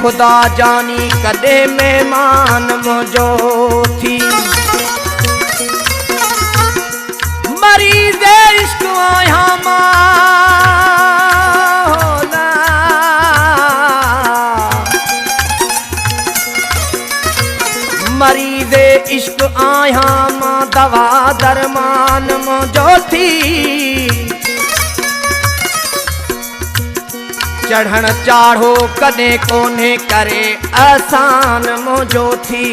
खुदा जानी कदे मेहमान मुझो थी। मरीज़ इश्क आया मौला, मरीज़ इश्क आया मां दवा दरमान मुझो थी। चढ़ण चाढ़ो कदे कोने करे आसान मुझो थी।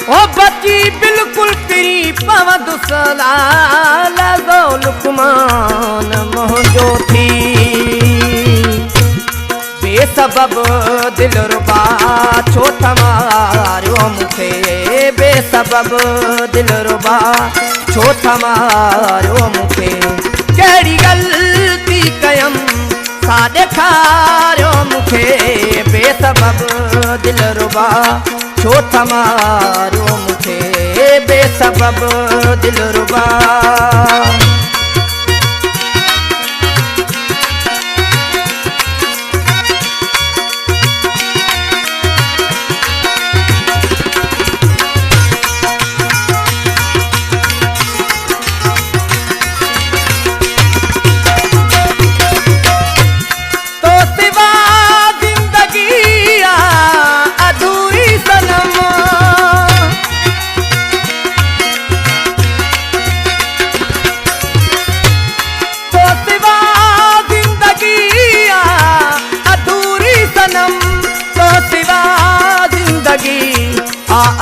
ओ बची बिल्कुल पिरी पवद सलाल दो लुकमान मुझो थी। बेसबब दिल रुबा छो थमारियो मुखे, बेसबब दिल रुबा छो थमारियो मुखे। कहिड़ी गलती कयम सा ॾेखारियो मुखे, बेसबब दिल रुबा छो थमारियो मुखे, बेसबब दिल रुबा।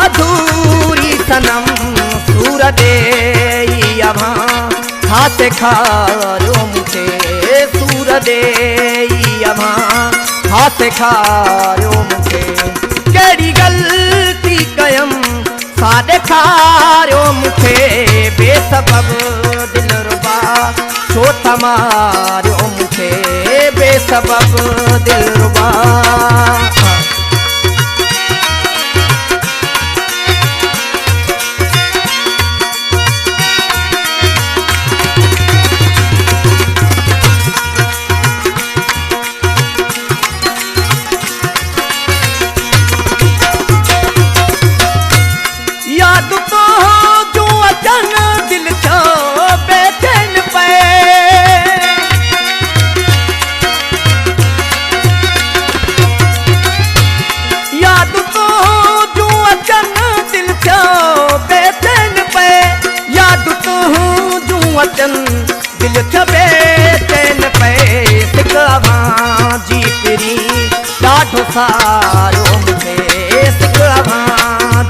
अधूरी सनम सूर दे हाथ खारियो मुखे, सूर दे हाथ खारियो मुखे। कहिड़ी गलती कयम सा ॾेखारियो मुखे, बेसबब दिल रुबा छो थमारियो मुखे, बेसबब दिल रुबा। दिल छबे चैन पे सिकवा जी पिरी ॾाढो सारो मुखे, सिकवा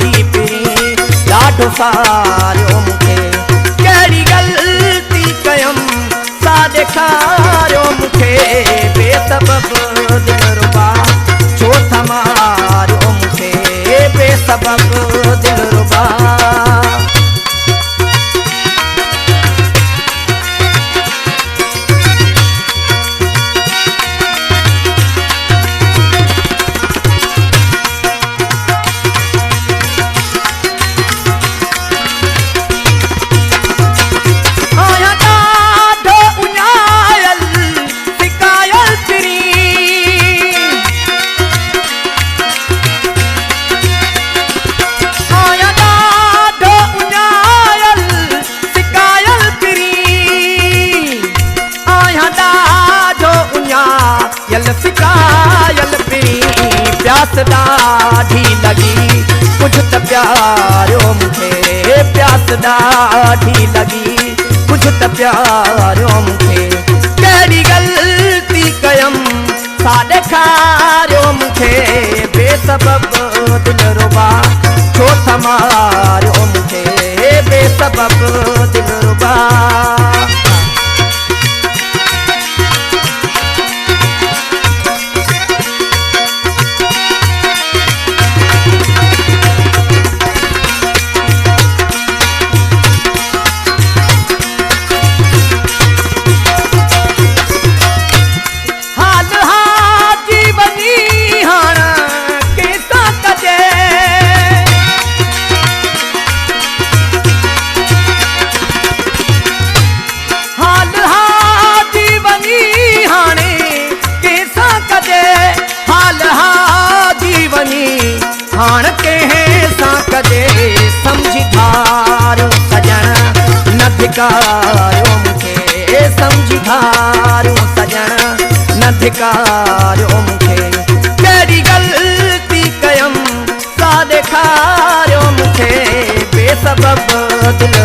जी पिरी ॾाढो सारो मुखे। कहिड़ी गलती कयम सा ॾेखारियो मुखे, बेसबब दिल रुबा छो थमारियो मुखे, बेसबब दिल रुबा। प्यास ॾाढी लगी कुछ त प्यारियो मुखे, प्यास ॾाढी लगी कुछ त प्यारियो मुखे। कहिड़ी गलती कयम सा ॾेखारियो मुखे, बेसबब दिल रुबा छो थमारियो मुखे, बेसबब दिल रुबा। कंहिं सां कॾहिं सम्झी धारियो सॼण न धिकारियो मूंखे सम्झी धारियो सॼण न धिकारियो मूंखे कहिड़ी ग़लती कयमि सा ॾेखारियो मूंखे बेसबब दिलि